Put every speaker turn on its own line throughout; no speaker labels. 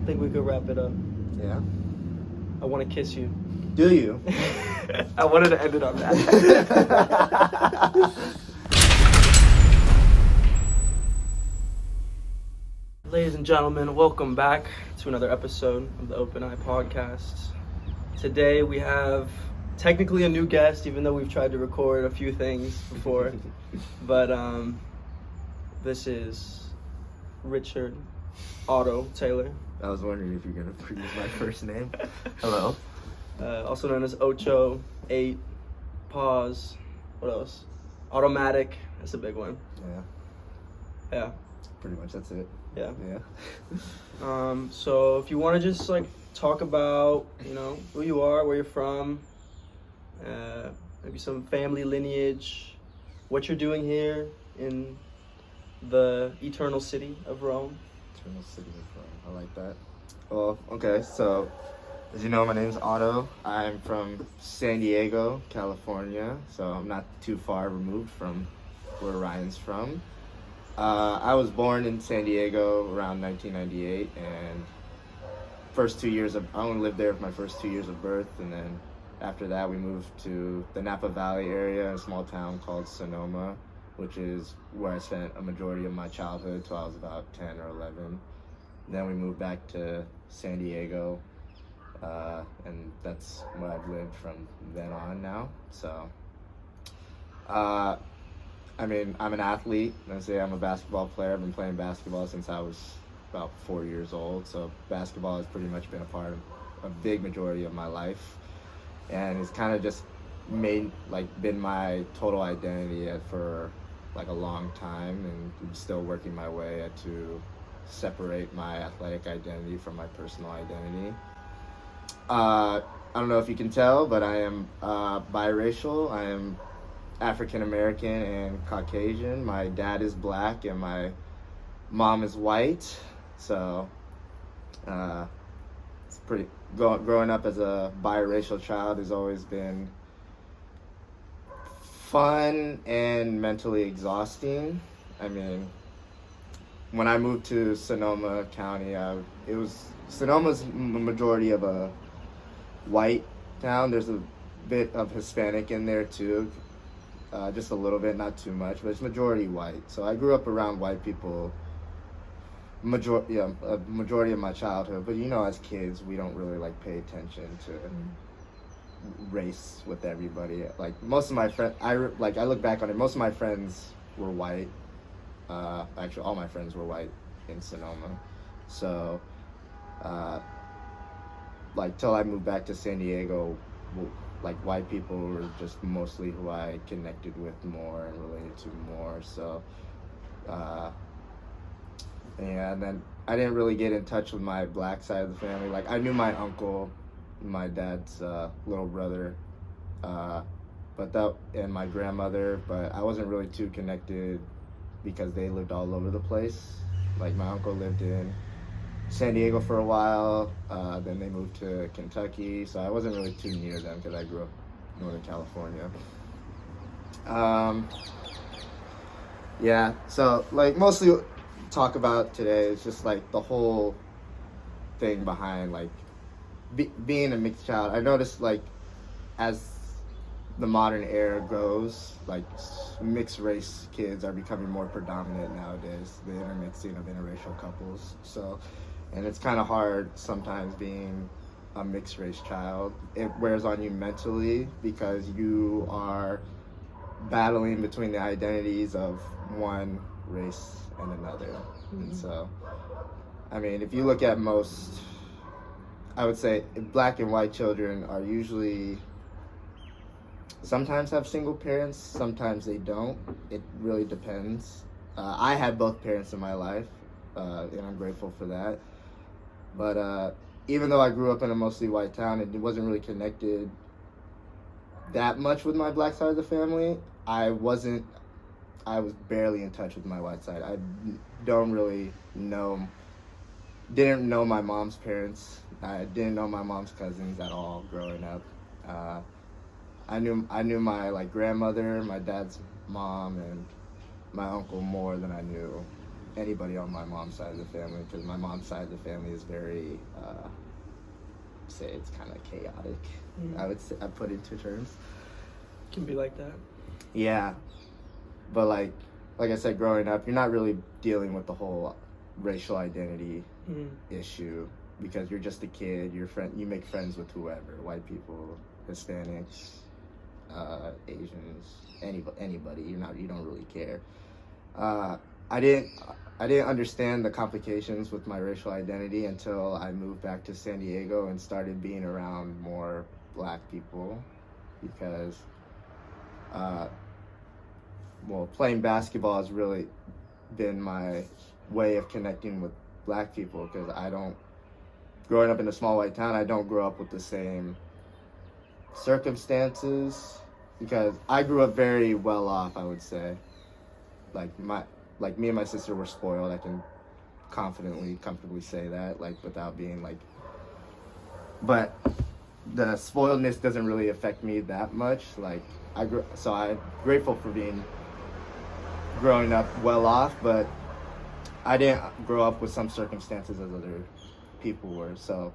think we could wrap it up.
Yeah.
I want to kiss you.
Do you?
I wanted to end it on that. Ladies and gentlemen, welcome back to another episode of the Open Eye Podcast. Today we have technically a new guest, even though we've tried to record a few things before. But this is Richard Otto Taylor.
I was wondering if you're going to use my first name. Hello.
Also known as Ocho, 8, Pause, what else? Automatic, that's a big one. Yeah.
Pretty much that's it.
Yeah.
Yeah.
So if you want to just talk about, who you are, where you're from, maybe some family lineage, what you're doing here in the eternal city of Rome.
Eternal city of Rome. I like that. Well, okay, so as you know, my name's Otto. I'm from San Diego, California, so I'm not too far removed from where Ryan's from. I was born in San Diego around 1998, and I only lived there for my first 2 years of birth, and then after that we moved to the Napa Valley area, a small town called Sonoma, which is where I spent a majority of my childhood till I was about 10 or 11. Then we moved back to San Diego, and that's where I've lived from then on now. So, I'm an athlete. I'm a basketball player. I've been playing basketball since I was about 4 years old. So basketball has pretty much been a part of a big majority of my life, and it's kind of just been my total identity for a long time, and I'm still working my way to separate my athletic identity from my personal identity. I don't know if you can tell, but I am biracial. I am African American and Caucasian. My dad is black and my mom is white. So it's pretty. Growing up as a biracial child has always been fun and mentally exhausting. When I moved to Sonoma County, Sonoma's majority of a white town. There's a bit of Hispanic in there too, just a little bit, not too much, but it's majority white. So I grew up around white people, a majority of my childhood. But as kids, we don't really pay attention to race with everybody. Most of my friends, I look back on it, most of my friends were white. Actually, all my friends were white in Sonoma. So, till I moved back to San Diego, white people were just mostly who I connected with more and related to more. So, and then I didn't really get in touch with my black side of the family. I knew my uncle, my dad's little brother, and my grandmother, but I wasn't really too connected because they lived all over the place. My uncle lived in San Diego for a while, then they moved to Kentucky, so I wasn't really too near them because I grew up in Northern California. So mostly talk about today is just the whole thing behind being a mixed child. I noticed as the modern era goes, mixed race kids are becoming more predominant nowadays, the intermixing of interracial couples. So, and it's kind of hard sometimes being a mixed race child. It wears on you mentally because you are battling between the identities of one race and another. Mm-hmm. And so, if you look at most, I would say black and white children are usually sometimes have single parents, sometimes they don't. It really depends. I had both parents in my life, and I'm grateful for that. But even though I grew up in a mostly white town and it wasn't really connected that much with my black side of the family, I was barely in touch with my white side. I didn't know my mom's parents. I didn't know my mom's cousins at all growing up. I knew my grandmother, my dad's mom, and my uncle more than I knew anybody on my mom's side of the family, because my mom's side of the family is very, say it's kind of chaotic. I would say, I put into terms.
Can be like that.
Yeah, but like I said, growing up, you're not really dealing with the whole racial identity issue, because you're just a kid. You make friends with whoever, white people, Hispanics, Asians, anybody. You don't really care. I didn't understand the complications with my racial identity until I moved back to San Diego and started being around more black people, because playing basketball has really been my way of connecting with black people, because growing up in a small white town, I don't grow up with the same circumstances, because I grew up very well off, I would say. Like me and my sister were spoiled. I can comfortably say that, like, without being like, but the spoiledness doesn't really affect me that much. Like, I'm grateful for growing up well off, but I didn't grow up with some circumstances as other people were. So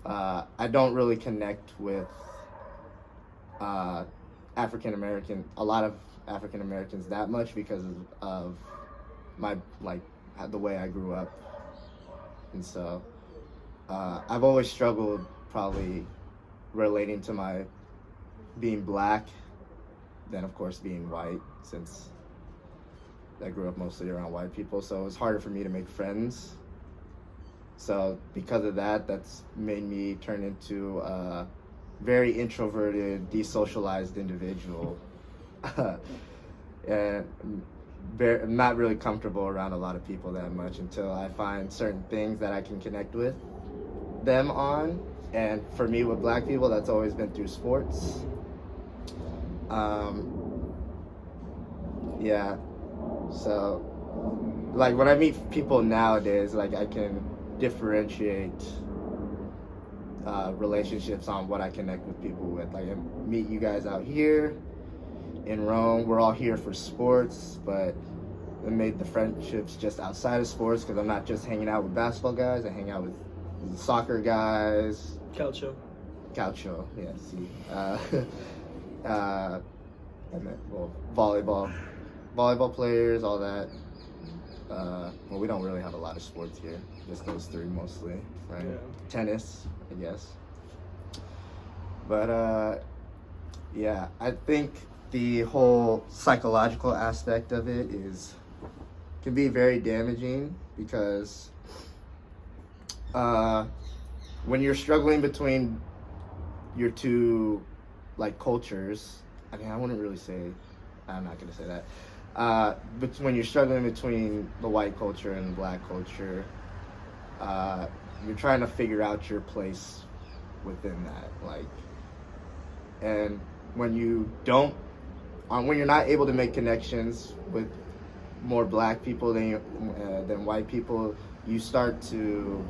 I don't really connect with a lot of African Americans that much, because of my, like, the way I grew up. And so I've always struggled probably relating to my being black, then of course being white, since I grew up mostly around white people, so it was harder for me to make friends. So because of that, that's made me turn into a very introverted, desocialized individual. And I'm not really comfortable around a lot of people that much until I find certain things that I can connect with them on. And for me, with black people, that's always been through sports. Yeah. So, like, when I meet people nowadays, like, I can differentiate relationships on what I connect with people with. Like, I meet you guys out here in Rome. We're all here for sports, but I made the friendships just outside of sports, because I'm not just hanging out with basketball guys. I hang out with soccer guys.
Calcio,
yeah, see. And then, volleyball players, all that. We don't really have a lot of sports here. Just those three mostly, right?
Yeah.
Tennis, I guess. But yeah, I think the whole psychological aspect of it can be very damaging, because when you're struggling between your two, like, cultures, I mean, I wouldn't really say, I'm not going to say that, but when you're struggling between the white culture and the black culture, you're trying to figure out your place within that, like, and when you're not able to make connections with more black people than white people, you start to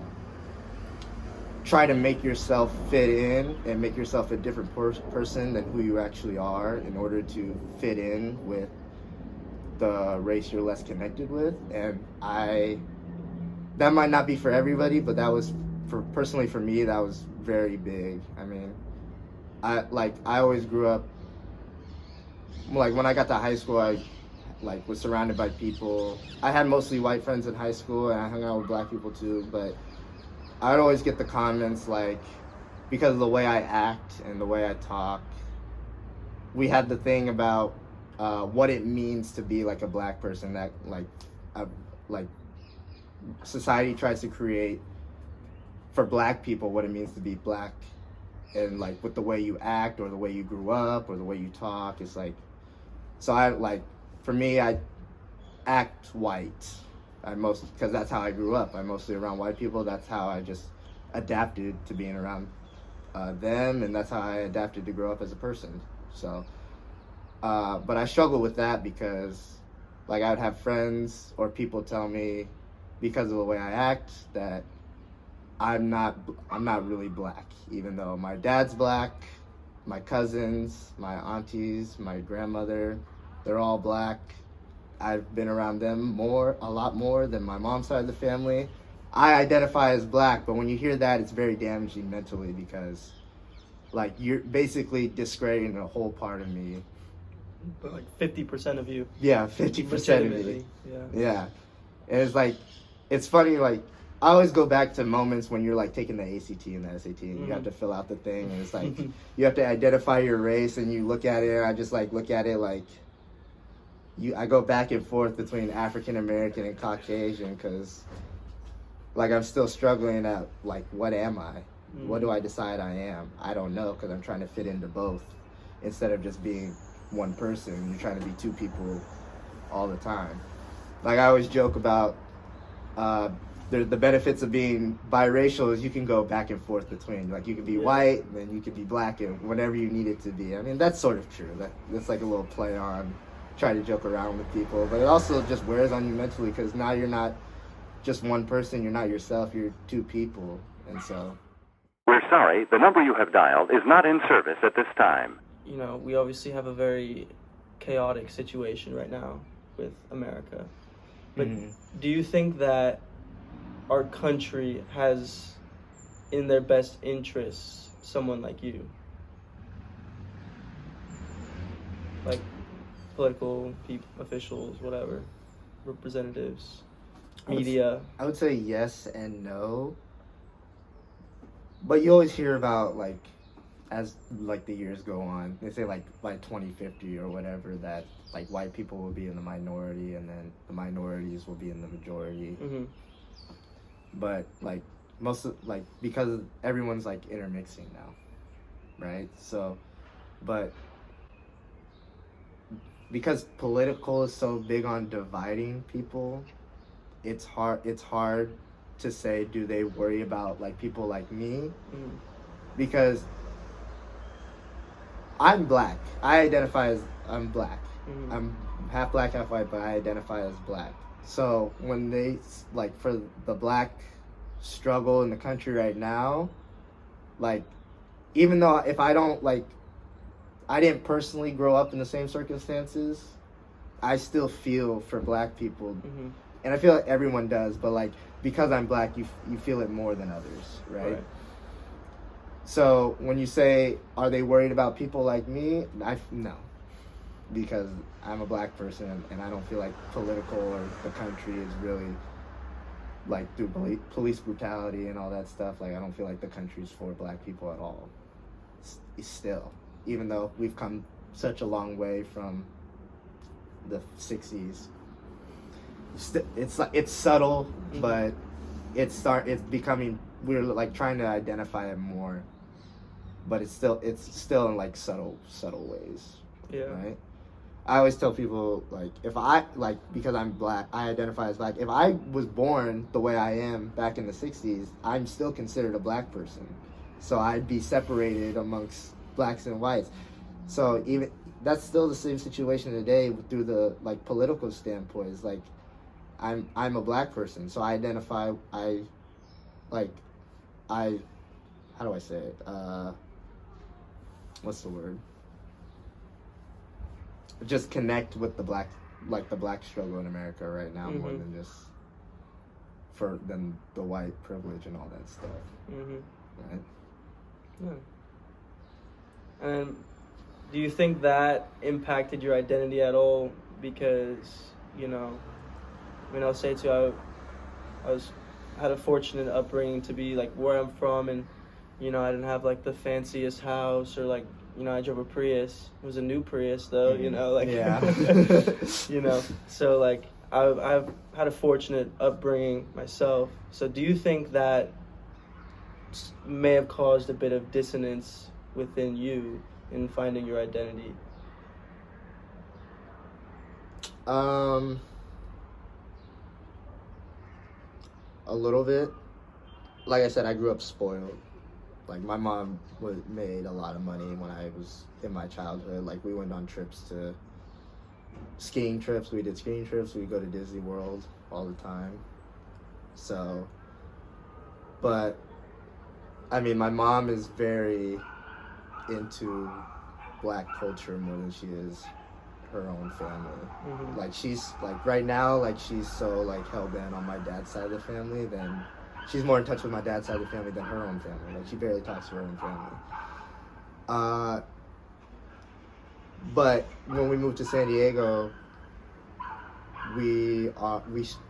try to make yourself fit in and make yourself a different person than who you actually are, in order to fit in with the race you're less connected with. And that might not be for everybody, but that was, personally for me, that was very big. I mean, I always grew up, like, when I got to high school, I was surrounded by people. I had mostly white friends in high school, and I hung out with black people too, but I would always get the comments, like, because of the way I act and the way I talk. We had the thing about what it means to be, like, a black person, that like society tries to create for black people what it means to be black, and, like, with the way you act or the way you grew up or the way you talk. It's like, so for me, I act white. Because that's how I grew up. I'm mostly around white people. That's how I just adapted to being around them, and that's how I adapted to grow up as a person. So, but I struggle with that, because, like, I would have friends or people tell me, because of the way I act, that I'm not really black, even though my dad's black, my cousins, my aunties, my grandmother, they're all black. I've been around them a lot more than my mom's side of the family. I identify as black, but when you hear that, it's very damaging mentally because, like, you're basically discrediting a whole part of me.
But like 50% of you.
Yeah, 50% of me.
Legitimately,
Yeah. And it's like, it's funny, like, I always go back to moments when you're like taking the ACT and the SAT and you have to fill out the thing and it's like, you have to identify your race and you look at it and I just like look at it like, I go back and forth between African American and Caucasian because like I'm still struggling at like, what am I? What do I decide I am? I don't know because I'm trying to fit into both instead of just being one person. You're trying to be two people all the time. Like I always joke about the benefits of being biracial is you can go back and forth between, like you can be white and then you can be black and whatever you need it to be. I mean, that's sort of true. That's like a little play on try to joke around with people, but it also just wears on you mentally because now you're not just one person, you're not yourself, you're two people. And so
we're sorry, the number you have dialed is not in service at this time.
You know, we obviously have a very chaotic situation right now with America. But do you think that our country has in their best interests someone like you? Like political officials, whatever, representatives, media.
I would say yes and no. But you always hear about like as like the years go on, they say like by 2050 or whatever that like white people will be in the minority and then the minorities will be in the majority. But like most of like because everyone's like intermixing now, right? So, but because political is so big on dividing people, it's hard to say do they worry about like people like me because I'm black. I identify as I'm black. I'm half black, half white, but I identify as black. So when they like for the black struggle in the country right now, like even though if I don't like I didn't personally grow up in the same circumstances, I still feel for black people. And I feel like everyone does, but like because I'm black, you feel it more than others, right? So when you say, are they worried about people like me? No, because I'm a black person and I don't feel like political or the country is really like through police brutality and all that stuff. Like I don't feel like the country's for black people at all. Still, even though we've come such a long way from the 60s. It's like it's subtle, but it's becoming. We're like trying to identify it more, but it's still in like subtle ways. Right. I always tell people like if I like because I'm black, I identify as black. If I was born the way I am back in the 60s, I'm still considered a black person, so I'd be separated amongst blacks and whites. So even that's still the same situation today through the like political standpoint. It's like I'm a black person, so I identify how do I say it? What's the word? Just connect with the black struggle in America right now more than just than the white privilege and all that stuff. Right?
Yeah. And do you think that impacted your identity at all? Because, you know, I mean, I'll say too, I had a fortunate upbringing to be like where I'm from, and you know, I didn't have like the fanciest house or like, you know, I drove a Prius. It was a new Prius though, you know, like you know. So like I've had a fortunate upbringing myself. So do you think that may have caused a bit of dissonance within you in finding your identity?
A little bit. Like I said, I grew up spoiled. Like my mom made a lot of money when I was in my childhood. Like we went on trips to skiing trips. We did skiing trips. We go to Disney World all the time. So, but I mean, my mom is very into black culture more than she is her own family.
Mhm.
Like she's like right now, like she's so like hell bent on my dad's side of the family, then she's more in touch with my dad's side of the family than her own family. Like she barely talks to her own family. But when we moved to San Diego, we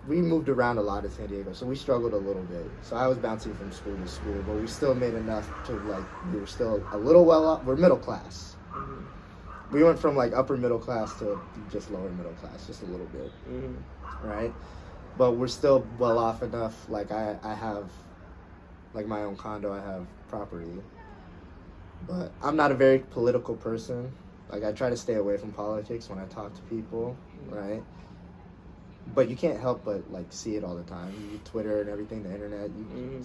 moved around a lot in San Diego, so we struggled a little bit. So I was bouncing from school to school, but we still made enough to like we were still a little well off. We're middle class.
Mhm.
We went from like upper middle class to just lower middle class, just a little bit,
Mhm.
right? But we're still well off enough. Like I have like my own condo, I have property. But I'm not a very political person. Like I try to stay away from politics when I talk to people, right? But you can't help but like see it all the time. Twitter and everything, the internet.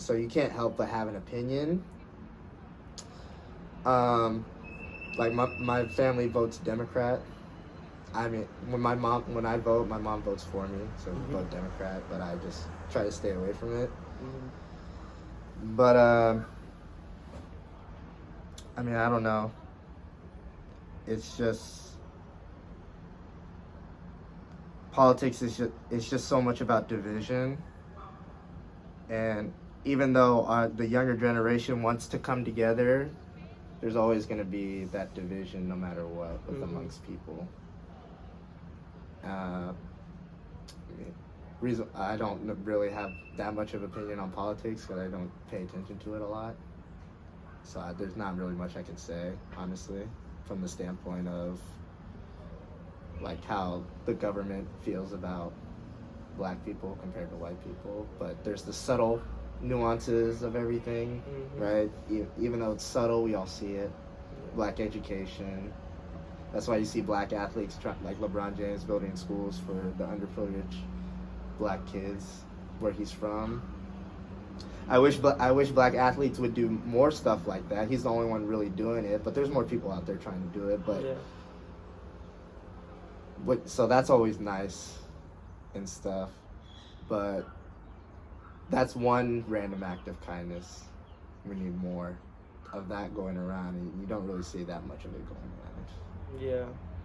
So you can't help but have an opinion. Like my family votes Democrat. I mean, when I vote, my mom votes for me, so we vote Democrat. But I just try to stay away from it. But I mean, I don't know. It's just politics it's just so much about division, and even though the younger generation wants to come together, there's always going to be that division no matter what amongst people. I don't really have that much of an opinion on politics because I don't pay attention to it a lot. So there's not really much I can say, honestly, from the standpoint of like how the government feels about black people compared to white people. But there's the subtle nuances of everything, right? Even though it's subtle, we all see it. Black education. That's why you see black athletes, like LeBron James, building schools for the underprivileged black kids where he's from. I wish black athletes would do more stuff like that. He's the only one really doing it, but there's more people out there trying to do it. But so that's always nice and stuff. But that's one random act of kindness. We need more of that going around, and you don't really see that much of it going around.
Yeah.